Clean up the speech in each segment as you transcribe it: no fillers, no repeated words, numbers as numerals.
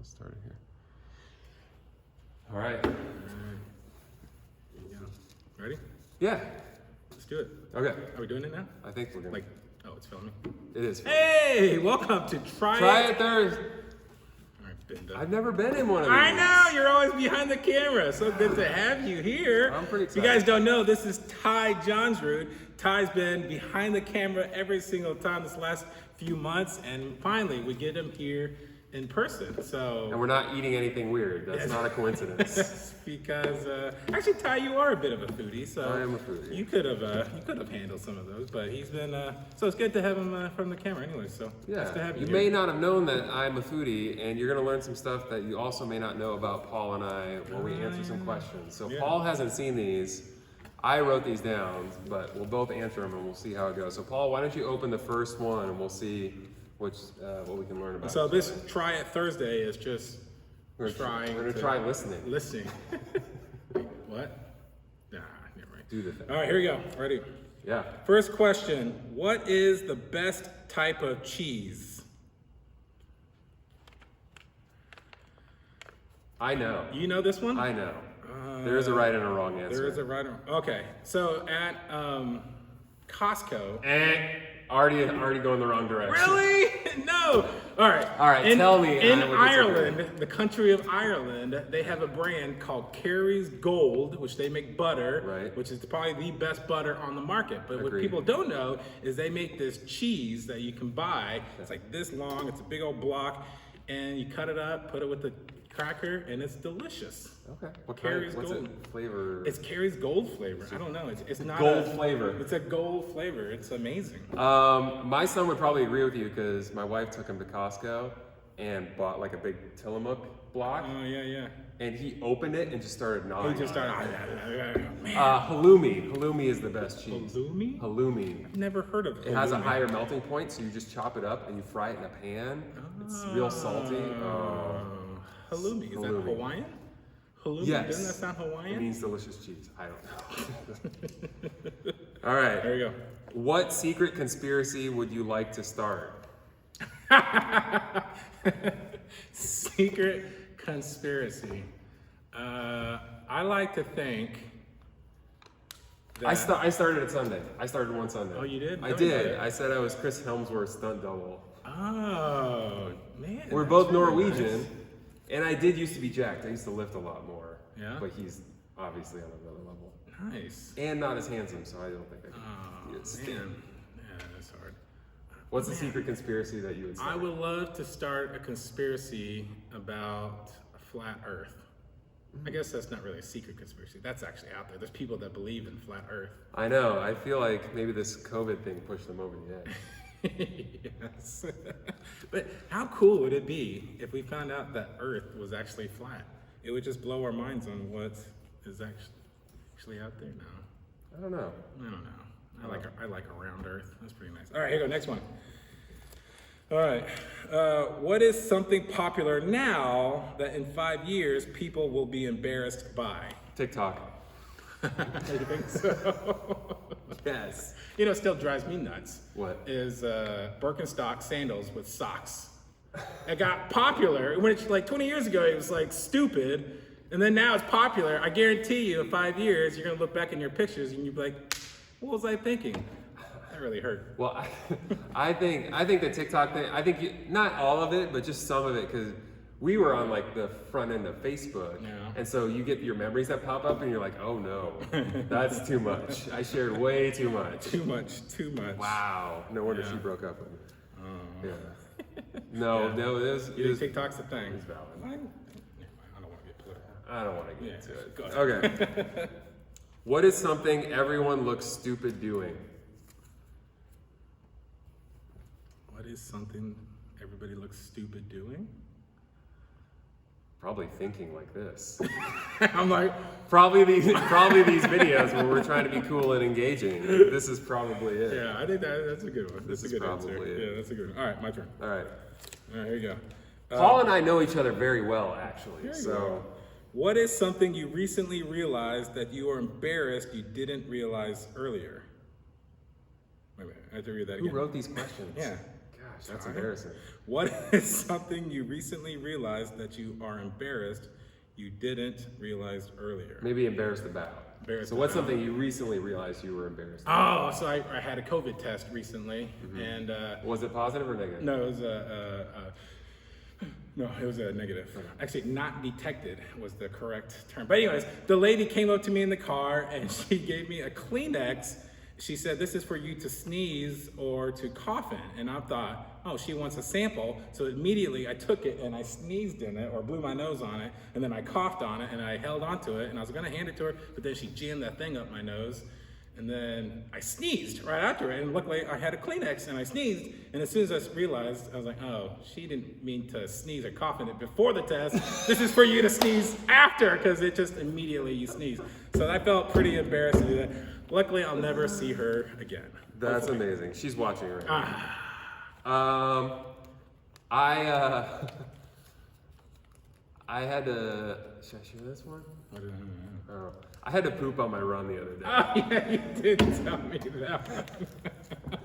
Let's start it here. All right. There you go. Ready? Yeah. Let's do it. Okay. Are we doing it now? I think we're gonna. Like, oh, it's filming. It is. Hey, welcome to Try It Thursday. All right, Binda. I've never been in one of these. I know, you're always behind the camera. So good to have you here. I'm pretty If you excited. guys don't know, this is Ty Johnsrud. Ty's been behind the camera every single time this last few months, and finally we get him here in person. And So we're not eating anything weird. That's not a coincidence. because actually, Ty, you are a bit of a foodie, so I am a foodie. You could have handled some of those, but he's been so it's good to have him from the camera anyway. So nice to Yeah. have You here. may not have known that I'm a foodie, and you're gonna learn some stuff that you also may not know about Paul and I when we answer some questions. So Yeah. Paul hasn't seen these. I wrote these down, but we'll both answer them and we'll see how it goes. So Paul, why don't you open the first one and we'll see what we can learn about. So each this other. Try It Thursday is just We're trying gonna to try listening. listening. Wait, what? Nah, never mind. Do the thing. All right, here we go. Ready? Yeah. First question: what is the best type of cheese? I know. You know this one? I know. There is a right and a wrong answer. There is a right. Okay, so at Costco. Already going the wrong direction. Really? No. All right. All right, tell me, and In I will disagree. Ireland, the country of Ireland, they have a brand called Kerry's Gold, which they make butter, Right. which is probably the best butter on the market. But what Agreed. people don't know is they make this cheese that you can buy. It's like this long. It's a big old block, and you cut it up, put it with the cracker, and it's delicious. Okay. What Kerry's what's Gold. it flavor? It's Kerry's Gold flavor. I don't know. It's not gold a, flavor. It's a gold flavor. It's amazing. My son would probably agree with you because my wife took him to Costco and bought like a big Tillamook block, Oh yeah, yeah. and he opened it and just started gnawing. He just on started. it. Man, Halloumi. Halloumi is the best cheese. halloumi? Halloumi. I've never heard of It has a halloumi. higher melting point, so you just chop it up and you fry it in a pan. It's real salty. Oh. Halloumi. Is that Halloumi. Hawaiian? Halloumi. Yes. Doesn't that sound It Hawaiian? means delicious cheese. I don't know. All right. There you go. What secret conspiracy would you like to start? Secret conspiracy. I like to think that I started it Sunday. I started one Sunday. Oh, you did? I Tell me about did. it. I said I was Chris Hemsworth's stunt double. Oh man. We're that's both really Norwegian, nice. and I did used to be jacked. I used to lift a lot more. Yeah? But he's obviously on another level. Nice. And not as handsome, so I don't think I could. Oh Yes. man. Yeah, that's hard. What's the secret conspiracy that you would start? I would love to start a conspiracy about a flat Earth. I guess that's not really a secret conspiracy. That's actually out there. There's people that believe in flat Earth. I know. I feel like maybe this COVID thing pushed them over the edge. Yes. But how cool would it be if we found out that Earth was actually flat? It would just blow our minds on what is actually out there now. I don't know. I don't know. I like a round Earth. That's pretty nice. All right, here you go. Next one. All right. What is something popular now that in 5 years people will be embarrassed by? TikTok. You think so? Yes. You know, it still drives me nuts. What? Is Birkenstock sandals with socks. It got popular when it's like 20 years ago. It was like stupid, and then now it's popular. I guarantee you, in 5 years, you're gonna look back in your pictures and you'll be like, "What was I thinking?" That really hurt. Well, I think the TikTok thing. I think not all of it, but just some of it, because we were on like the front end of Facebook, Yeah. and so you get your memories that pop up, and you're like, "Oh no, that's too much. I shared way too much." Too much. Wow. No wonder she Yeah. broke up with me. Yeah. No, Yeah. no, it was. You think TikTok's a thing? It's valid. I don't want to get political. I don't want to get Yeah, into it. go ahead. Okay. What is something everyone looks stupid doing? What is something everybody looks stupid doing? Probably thinking like this. I'm like, Probably these videos where we're trying to be cool and engaging. This is probably it. yeah, I think that's a good one. That's This a is good answer. probably it. Yeah, that's a good one. All right, my turn. All right. All right, here you go. Paul and I know each other very well, actually. There you So go. What is something you recently realized that you are embarrassed you didn't realize earlier? Wait a minute, I have to read that who again. wrote these questions? Yeah. that's All right. embarrassing. What is something you recently realized that you are embarrassed you didn't realize earlier? Maybe embarrassed about. Embarrassed So what's about. something you recently realized you were embarrassed about? Oh, so I had a COVID test recently, and Was it positive or negative? no, it was no, it was a negative. Actually, not detected was the correct term. But anyways, the lady came up to me in the car and she gave me a Kleenex. She said, "This is for you to sneeze or to cough in." And I thought, oh, she wants a sample. So immediately I took it and I sneezed in it or blew my nose on it. And then I coughed on it and I held onto it and I was gonna hand it to her, but then she jammed that thing up my nose. And then I sneezed right after it, and luckily I had a Kleenex and I sneezed. And as soon as I realized, I was like, oh, she didn't mean to sneeze or cough in it before the test. This is for you to sneeze after, because it just immediately you sneeze. So I felt pretty embarrassed to do that. Luckily, I'll never see her again. That's Hopefully. amazing. She's watching right now. Ah, I had to. Should I share this one? Oh, I had to poop on my run the other day. oh, yeah, you did tell me that one.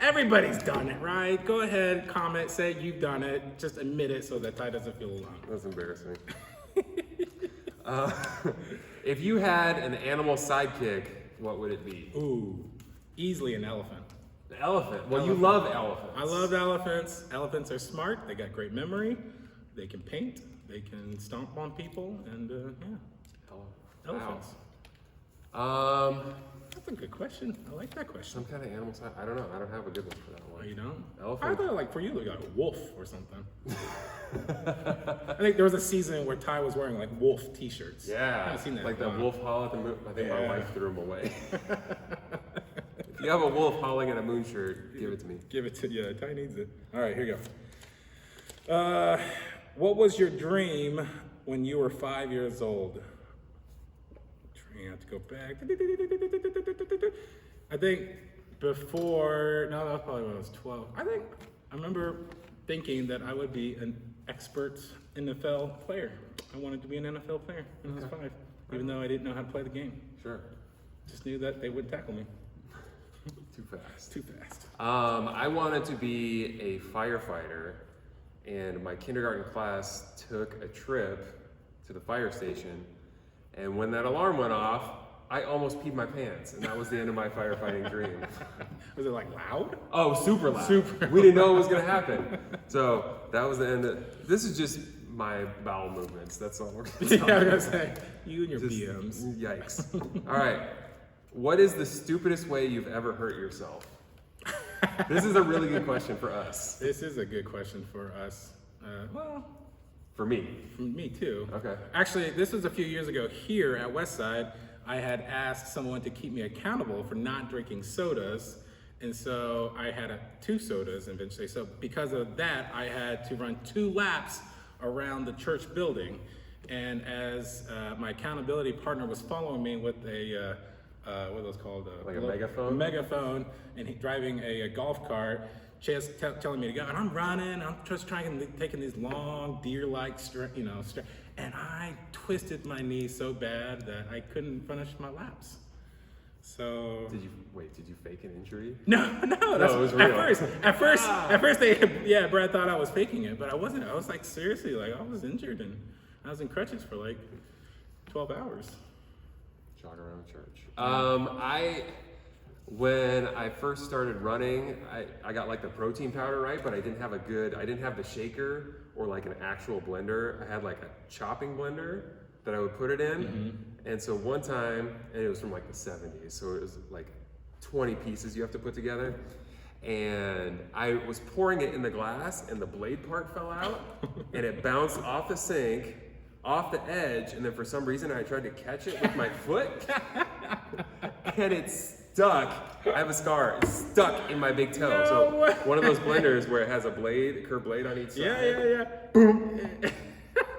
Everybody's done it, right? Go ahead, comment, say you've done it. Just admit it so that Ty doesn't feel alone. That's embarrassing. If you had an animal sidekick, what would it be? Ooh, easily an elephant. An elephant. Well, you love elephants. I love elephants. Elephants are smart. They got great memory. They can paint. They can stomp on people. And yeah, elephants. Wow. That's a good question. I like that question. Some kind of animal side. I don't know. I don't have a good one for that Oh, one. you don't? Elephant. I thought like for you, like a wolf or something. I think there was a season where Ty was wearing like wolf T-shirts. I Yeah, haven't seen that. like in a that while. wolf howl at the moon. I think my Yeah. wife threw him away. If you have a wolf howling at a moon shirt, give it to me. Give it to you. Ty needs it. All right, here you go. What was your dream when you were 5 years old? Trying to go back. I think before, no, that was probably when I was 12. I remember thinking that I would be an expert NFL player. I wanted to be an NFL player when I was 5, even though I didn't know how to play the game. Sure. Just knew that they wouldn't tackle me. Too fast. Too fast. I wanted to be a firefighter, and my kindergarten class took a trip to the fire station. And when that alarm went off, I almost peed my pants, and that was the end of my firefighting dream. Was it like loud? Oh, super loud. Super We didn't know it was gonna happen. So that was the end of. This is just my bowel movements. That's all we're gonna Yeah, I was gonna say, you and your Just- BMs. Yikes. All right. What is the stupidest way you've ever hurt yourself? This is a really good question for us. This is a good question for us. Well, For me. for me too. Okay. Actually, this was a few years ago here at Westside. I had asked someone to keep me accountable for not drinking sodas. And so I had 2 sodas eventually. So because of that, I had to run 2 laps around the church building. And as my accountability partner was following me with a, what are those called? Like a megaphone? Megaphone, and he driving a golf cart, just telling me to go. And I'm running, I'm just taking these long deer-like, and I twisted my knee so bad that I couldn't finish my laps. So Did you fake an injury? no, that's it was real. At first, Brad thought I was faking it, but I wasn't. I was like seriously, like I was injured and I was in crutches for like 12 hours. Jog around church. When I first started running, I got like the protein powder right, but I didn't have the shaker or like an actual blender. I had like a chopping blender that I would put it in. Mm-hmm. And so one time, and it was from like the 70s, so it was like 20 pieces you have to put together. And I was pouring it in the glass and the blade part fell out and it bounced off the sink, off the edge, and then for some reason I tried to catch it with my foot and it stuck. I have a scar. It's stuck in my big toe. No So way. one of those blenders where it has a curved blade on each side. Yeah. Boom.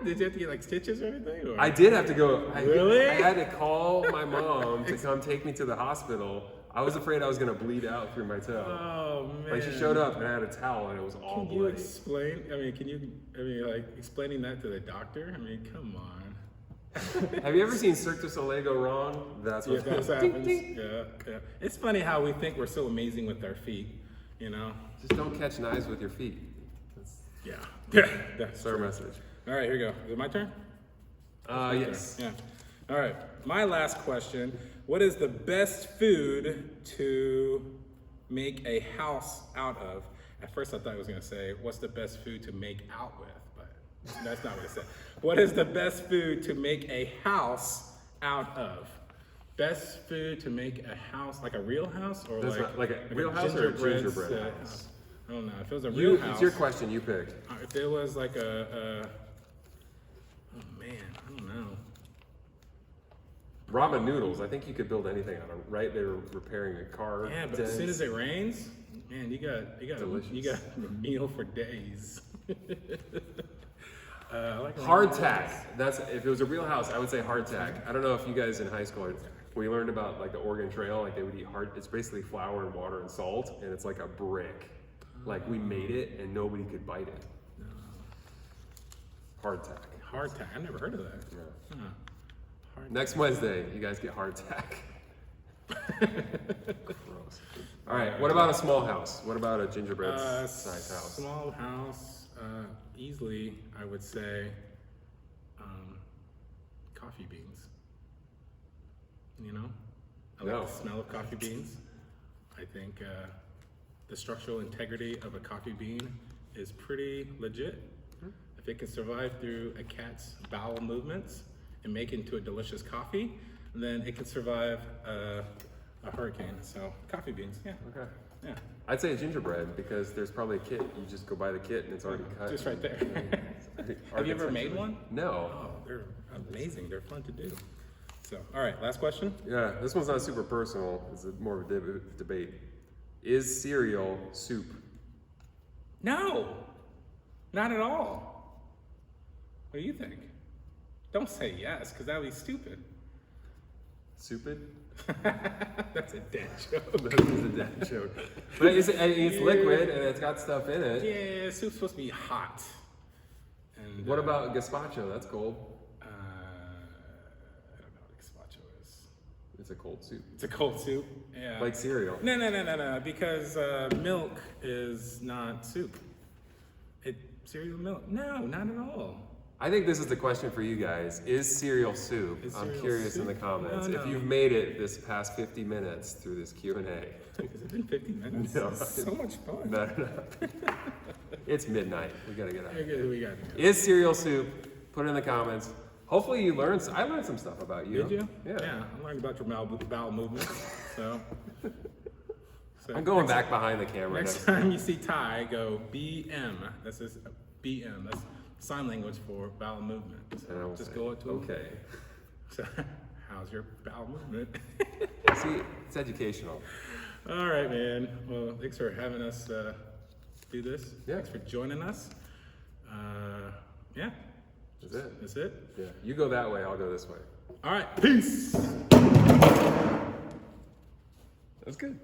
Did you have to get like stitches or anything? Or? I did have to go. Really? I had to call my mom to come take me to the hospital. I was afraid I was gonna bleed out through my toe. Oh man. Like she showed up and I had a towel and it was all Can you bloody. explain? Like explaining that to the doctor? I mean, come on. Have you ever seen Cirque du Soleil go wrong? That's Yeah, what that's happens. Yeah. It's funny how we think we're so amazing with our feet, You know? Just don't catch knives with your feet. Yeah. That's That's our message. All right, here we go. Is it my turn? Yes. Yeah. All right. My last question. What is the best food to make a house out of? At first I thought I was gonna say, what's the best food to make out with? But that's not what it said. What is the best food to make a house out of? Best food to make a house, like a real house, or That's like, right, like a real house or a gingerbread house? I don't know. If it was a real house, It's your question. You picked. if it was like oh man, I don't know. Ramen noodles. I think you could build anything out of. Right? They were repairing a car. Yeah, but as soon as it rains, man, you got Delicious. a meal for days. I like Hardtack. That's if it was a real house, I would say hardtack. I don't know if you guys in high school we learned about like the Oregon Trail, like they would eat it's basically flour and water and salt, and it's like a brick. Like we made it and nobody could bite it. Hardtack. Hardtack. I never heard of that. Yeah. Huh. Next Wednesday, you guys get hardtack. Gross. All right. What about a small house? What about a gingerbread size house? Small house. Easily, I would say, coffee beans. You know, I like No. the smell of coffee beans. I think the structural integrity of a coffee bean is pretty legit. If it can survive through a cat's bowel movements and make it into a delicious coffee, then it can survive a hurricane. So coffee beans, yeah, Okay. yeah, I'd say a gingerbread because there's probably a kit. You just go buy the kit and it's already cut. just right there. Have you ever made one? No. Oh, they're amazing. They're fun to do. So, all right, last question. Yeah, this one's not super personal. It's more of a debate. Is cereal soup? No, not at all. What do you think? Don't say yes, because that would be stupid. Stupid? That's a dead joke. That is a dad joke. But it's liquid and it's got stuff in it. Yeah, soup's supposed to be hot. And What about gazpacho? That's cold. I don't know what gazpacho is. It's a cold soup. It's a cold soup. Yeah. Like cereal. No, because milk is not soup. Cereal milk? No, not at all. I think this is the question for you guys. Is cereal soup? Is I'm cereal curious in the soup? comments. No, If no. you've made it this past 50 minutes through this Q&A. Has it been 50 minutes? No. It's so much fun. Not enough. It's midnight. We gotta get out. Okay, we got it. Is cereal soup? Put it in the comments. Hopefully you learned. I learned some stuff about you. Did you? Yeah. I learned about your bowel movements. So I'm going back behind the camera. Next time you see Ty, go BM. That's just BM. That's sign language for bowel movement. And I will Just say, go to okay. So, how's your bowel movement? See, it's educational. All right, man. Well, thanks for having us do this. Yeah. Thanks for joining us. Yeah, That's it. that's it. Yeah. You go that way. I'll go this way. All right, peace. That's good.